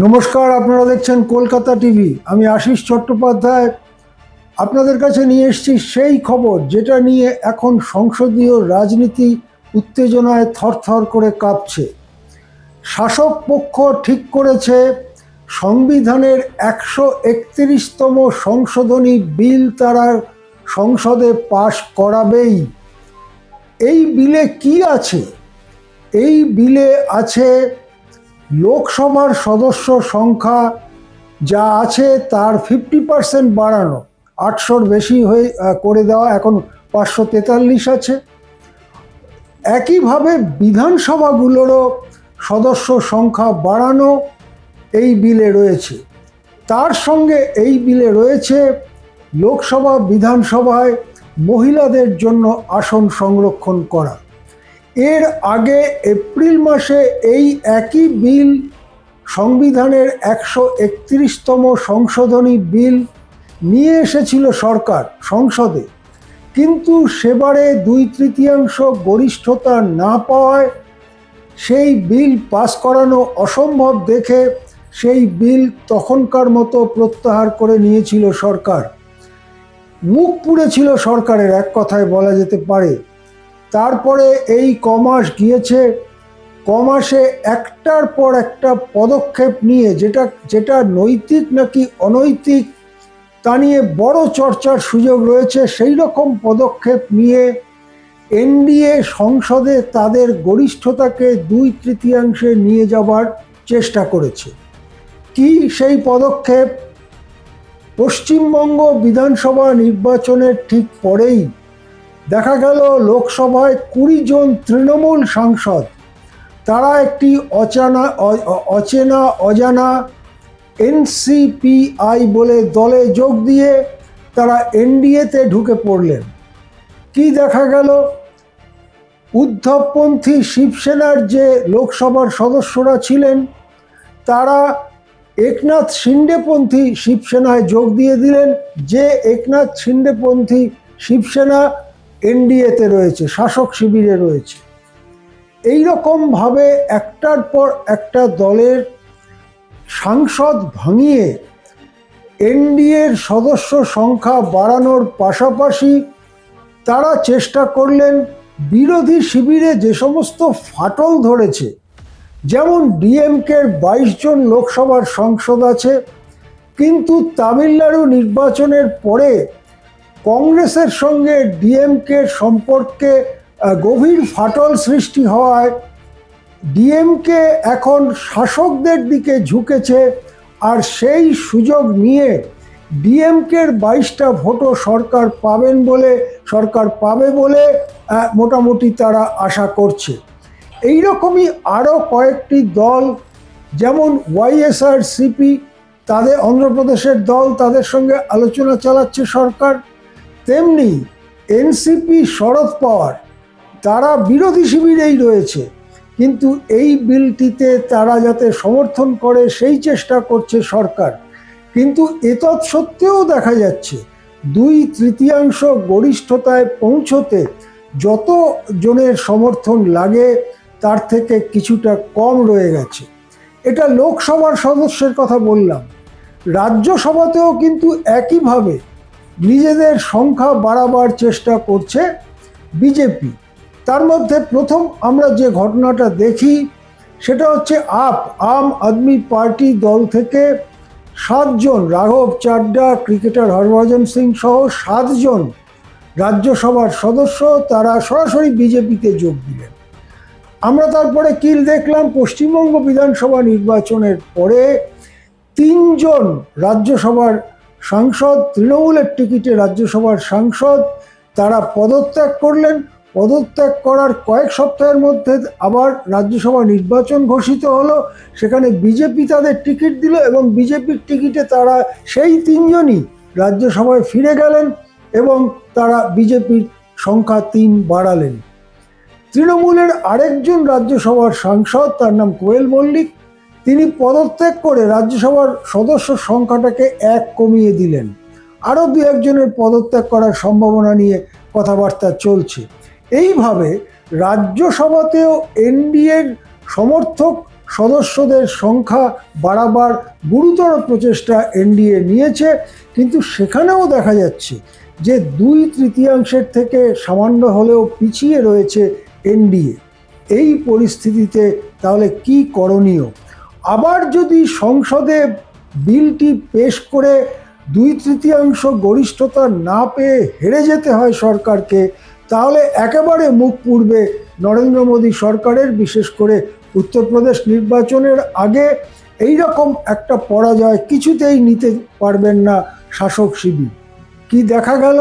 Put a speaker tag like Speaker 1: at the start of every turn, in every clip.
Speaker 1: নমস্কার, আপনারা দেখছেন কলকাতা টিভি। আমি আশিস চট্টোপাধ্যায় আপনাদের কাছে নিয়ে এসেছি সেই খবর যেটা নিয়ে এখন সংসদীয় রাজনীতি উত্তেজনায় থরথর করে কাঁপছে। শাসক পক্ষ ঠিক করেছে সংবিধানের 131তম সংশোধনী বিল তারা সংসদে পাশ করাবেই। এই বিলে কি আছে? এই বিলে আছে লোকসভার সদস্য সংখ্যা যা আছে তার 50% বাড়ানো, 800-র বেশি হয়ে করে দেওয়া, এখন 543 আছে। একইভাবে বিধানসভাগুলোরও সদস্য সংখ্যা বাড়ানো এই বিলে রয়েছে। তার সঙ্গে এই বিলে রয়েছে লোকসভা বিধানসভায় মহিলাদের জন্য আসন সংরক্ষণ করা। এর আগে এপ্রিল মাসে এই একই বিল, সংবিধানের 131তম সংশোধনী বিল নিয়ে এসেছিল সরকার সংসদে, কিন্তু সেবারে 2/3 গরিষ্ঠতা না পাওয়ায় সেই বিল পাস করানো অসম্ভব দেখে সেই বিল তখনকার মতো প্রত্যাহার করে নিয়েছিল সরকার। মুখ পুড়েছিল সরকারের, এক কথায় বলা যেতে পারে। তারপরে এই কমাস গিয়েছে, কমাসে একটার পর একটা পদক্ষেপ নিয়ে যেটা নৈতিক নাকি অনৈতিক তা নিয়ে বড় চর্চার সুযোগ রয়েছে, সেই রকম পদক্ষেপ নিয়ে এনডিএ সংসদে তাদের গরিষ্ঠতাকে 2/3 নিয়ে যাবার চেষ্টা করেছে। কি সেই পদক্ষেপ? পশ্চিমবঙ্গ বিধানসভা নির্বাচনের ঠিক পরেই দেখা গেল লোকসভায় 20 জন তৃণমূল সাংসদ তারা একটি অজানা এনসিপিআই বলে দলে যোগ দিয়ে তারা এনডিএতে ঢুকে পড়লেন। কি দেখা গেল? উদ্ধবপন্থী শিবসেনার যে লোকসভার সদস্যরা ছিলেন তারা একনাথ শিন্ডেপন্থী শিবসেনায় যোগ দিয়ে দিলেন, যে একনাথ শিন্ডেপন্থী শিবসেনা এনডিএতে রয়েছে, শাসক শিবিরে রয়েছে। এই রকমভাবে একটার পর একটা দলের সাংসদ ভাঙিয়ে এনডিএর সদস্য সংখ্যা বাড়ানোর পাশাপাশি তারা চেষ্টা করলেন বিরোধী শিবিরে যে সমস্ত ফাটল ধরেছে, যেমন ডিএমকের 22 জন লোকসভার সাংসদ আছে, কিন্তু তামিলনাড়ু নির্বাচনের পরে কংগ্রেসের সঙ্গে ডিএমকের সম্পর্কে গভীর ফাটল সৃষ্টি হওয়ায় ডিএমকে এখন শাসকদের দিকে ঝুঁকেছে, আর সেই সুযোগ নিয়ে ডিএমকের 22টা ভোটও সরকার পাবে বলে মোটামুটি তারা আশা করছে। এই রকমই আরও কয়েকটি দল, যেমন ওয়াইএসআরসিপি, তাদের অন্ধ্রপ্রদেশের দল, তাদের সঙ্গে আলোচনা চালাচ্ছে সরকার। তেমনি এনসিপি শরদ পাওয়ার, তারা বিরোধী শিবিরেই রয়েছে, কিন্তু এই বিলটিতে তারা যাতে সমর্থন করে সেই চেষ্টা করছে সরকার। কিন্তু এতৎসত্ত্বেও দেখা যাচ্ছে 2/3 গরিষ্ঠতায় পৌঁছতে যত জনের সমর্থন লাগে তার থেকে কিছুটা কম রয়ে গেছে। এটা লোকসভার সদস্যের কথা বললাম। রাজ্যসভাতেও কিন্তু একইভাবে নিজেদের সংখ্যা বাড়াবার চেষ্টা করছে বিজেপি। তার মধ্যে প্রথম আমরা যে ঘটনাটা দেখি সেটা হচ্ছে আম আদমি পার্টি দল থেকে 7 জন, রাঘব চাড্ডা, ক্রিকেটার হরভজন সিং সহ 7 জন রাজ্যসভার সদস্য তারা সরাসরি বিজেপিতে যোগ দিলেন। আমরা তারপরে কি দেখলাম? পশ্চিমবঙ্গ বিধানসভা নির্বাচনের পরে 3 জন রাজ্যসভার সাংসদ, তৃণমূলের টিকিটে রাজ্যসভার সাংসদ, তারা পদত্যাগ করলেন। পদত্যাগ করার কয়েক সপ্তাহের মধ্যে আবার রাজ্যসভা নির্বাচন ঘোষিত হলো, সেখানে বিজেপি তাদের টিকিট দিল এবং বিজেপির টিকিটে তারা সেই 3 জনই রাজ্যসভায় ফিরে গেলেন এবং তারা বিজেপির সংখ্যা 3 বাড়ালেন। তৃণমূলের আরেকজন রাজ্যসভার সাংসদ, তার নাম কোয়েল মল্লিক, তিনি পদত্যাগ করে রাজ্যসভার সদস্য সংখ্যাটাকে 1 কমিয়ে দিলেন। আরও 2-1 জনের পদত্যাগ করার সম্ভাবনা নিয়ে কথাবার্তা চলছে। এইভাবে রাজ্যসভাতেও এনডিএর সমর্থক সদস্যদের সংখ্যা বাড়াবার গুরুতর প্রচেষ্টা এনডিএ নিয়েছে, কিন্তু সেখানেও দেখা যাচ্ছে যে 2/3 থেকে সামান্য হলেও পিছিয়ে রয়েছে এনডিএ। এই পরিস্থিতিতে তাহলে কি করণীয়? আবার যদি সংসদে বিলটি পেশ করে 2/3 গরিষ্ঠতা না পেয়ে হেরে যেতে হয় সরকারকে, তাহলে একেবারে মুখ পুড়বে নরেন্দ্র মোদী সরকারের। বিশেষ করে উত্তরপ্রদেশ নির্বাচনের আগে এই রকম একটা পরাজয় কিছুতেই নিতে পারবেন না শাসক শিবির। কি দেখা গেল?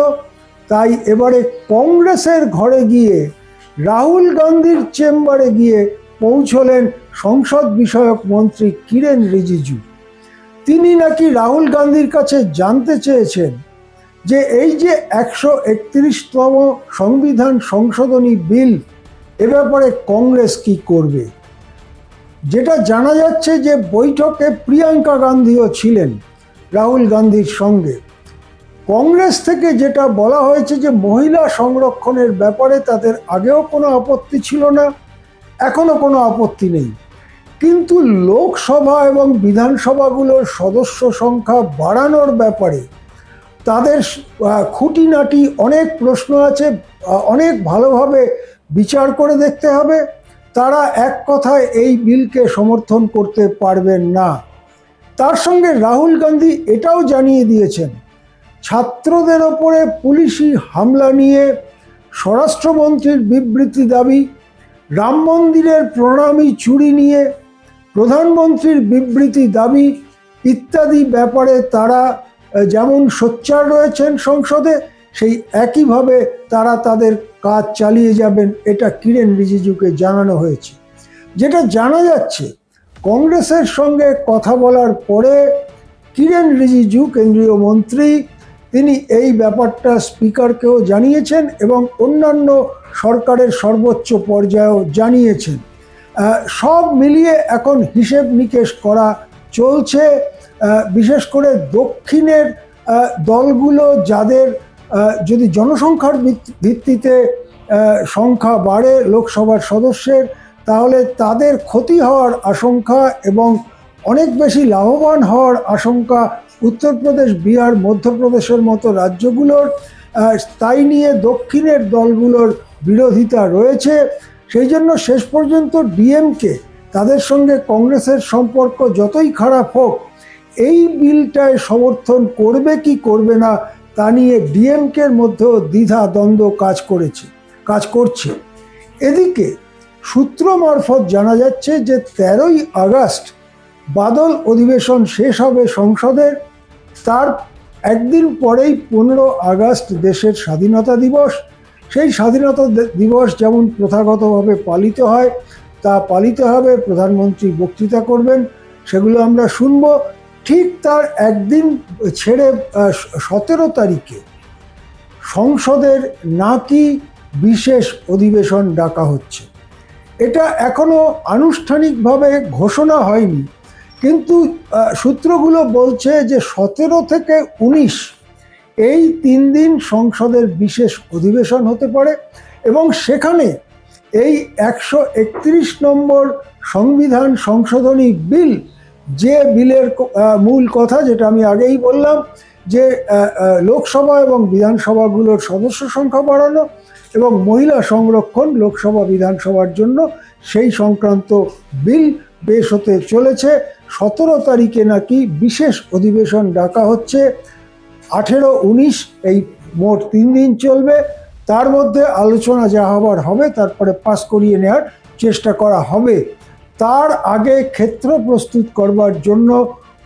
Speaker 1: তাই এবারে কংগ্রেসের ঘরে গিয়ে রাহুল গান্ধীর চেম্বারে গিয়ে পৌঁছলেন সংসদ বিষয়ক মন্ত্রী কিরেন রিজিজু। তিনি নাকি রাহুল গান্ধীর কাছে জানতে চেয়েছেন যে এই যে 131তম সংবিধান সংশোধনী বিল, এ ব্যাপারে কংগ্রেস কি করবে। যেটা জানা যাচ্ছে যে বৈঠকে প্রিয়াঙ্কা গান্ধীও ছিলেন রাহুল গান্ধীর সঙ্গে। কংগ্রেস থেকে যেটা বলা হয়েছে যে মহিলা সংরক্ষণের ব্যাপারে তাদের আগেও কোনো আপত্তি ছিল না, এখনো কোনো আপত্তি নেই, কিন্তু লোকসভা এবং বিধানসভাগুলোর সদস্য সংখ্যা বাড়ানোর ব্যাপারে তাদের খুঁটিনাটি অনেক প্রশ্ন আছে, অনেক ভালোভাবে বিচার করে দেখতে হবে। তারা এক কথায় এই বিলকে সমর্থন করতে পারবেন না। তার সঙ্গে রাহুল গান্ধী এটাও জানিয়ে দিয়েছেন, ছাত্রদের ওপরে পুলিশি হামলা নিয়ে স্বরাষ্ট্রমন্ত্রীর বিবৃতি দাবি, রাম মন্দিরের প্রণামী চুরি নিয়ে প্রধানমন্ত্রীর বিবৃতি দাবি ইত্যাদি ব্যাপারে তারা যেমন সোচ্চার রয়েছেন সংসদে, সেই একইভাবে তারা তাদের কাজ চালিয়ে যাবেন, এটা কিরেন রিজিজুকে জানানো হয়েছে। যেটা জানা যাচ্ছে, কংগ্রেসের সঙ্গে কথা বলার পরে কিরেন রিজিজু কেন্দ্রীয় মন্ত্রী, তিনি এই ব্যাপারটা স্পিকারকেও জানিয়েছেন এবং অন্যান্য সরকারের সর্বোচ্চ পর্যায়েও জানিয়েছেন। সব মিলিয়ে এখন হিসেব নিকেশ করা চলছে। বিশেষ করে দক্ষিণের দলগুলো, যাদের যদি জনসংখ্যার ভিত্তিতে সংখ্যা বাড়ে লোকসভার সদস্যের, তাহলে তাদের ক্ষতি হওয়ার আশঙ্কা এবং অনেক বেশি লাভবান হওয়ার আশঙ্কা উত্তরপ্রদেশ, বিহার, মধ্যপ্রদেশের মতো রাজ্যগুলোর। তাই নিয়ে দক্ষিণের দলগুলোর বিরোধিতা রয়েছে। সেই জন্য শেষ পর্যন্ত ডিএমকে, তাদের সঙ্গে কংগ্রেসের সম্পর্ক যতই খারাপ হোক, এই বিলটায় সমর্থন করবে কি করবে না তা নিয়ে ডিএমকের মধ্যেও দ্বিধা দ্বন্দ্ব কাজ করছে। এদিকে সূত্র মারফত জানা যাচ্ছে যে 13ই আগস্ট বাদল অধিবেশন শেষ হবে সংসদের। তার একদিন পরেই 15 আগস্ট দেশের স্বাধীনতা দিবস। সেই স্বাধীনতা দিবস যেমন প্রথাগতভাবে পালিত হয়, তা পালিত হবে। প্রধানমন্ত্রী বক্তৃতা করবেন, সেগুলো আমরা শুনব। ঠিক তার একদিন ছেড়ে 17 তারিখে সংসদের নাকি বিশেষ অধিবেশন ডাকা হচ্ছে। এটা এখনো আনুষ্ঠানিকভাবে ঘোষণা হয়নি, কিন্তু সূত্রগুলো বলছে যে 17 থেকে 19 এই 3 দিন সংসদের বিশেষ অধিবেশন হতে পারে এবং সেখানে এই 131 নম্বর সংবিধান সংশোধনী বিল, যে বিলের মূল কথা যেটা আমি আগেই বললাম, যে লোকসভা এবং বিধানসভাগুলোর সদস্য সংখ্যা বাড়ানো এবং মহিলা সংরক্ষণ লোকসভা বিধানসভার জন্য, সেই সংক্রান্ত বিল পেশ হতে চলেছে। 17 তারিখে নাকি বিশেষ অধিবেশন ডাকা হচ্ছে। 18-19 এই মোট 3 দিন চলবে। তার মধ্যে আলোচনা যা হবার হবে, তারপরে পাস করিয়ে নেওয়ার চেষ্টা করা হবে। তার আগে ক্ষেত্র প্রস্তুত করবার জন্য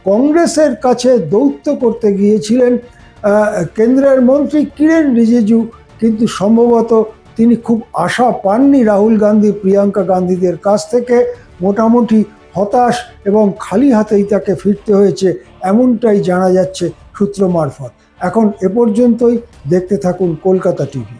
Speaker 1: কংগ্রেসের কাছে দৌত্য করতে গিয়েছিলেন কেন্দ্রের মন্ত্রী কিরেন রিজিজু, কিন্তু সম্ভবত তিনি খুব আশা পাননি রাহুল গান্ধী, প্রিয়াঙ্কা গান্ধীদের কাছ থেকে। মোটামুটি হতাশ এবং খালি হাতেই তাকে ফিরতে হয়েছে, এমনটাই জানা যাচ্ছে সূত্র মারফত। এখন এ পর্যন্তই। দেখতে থাকুন কলকাতা টিভি।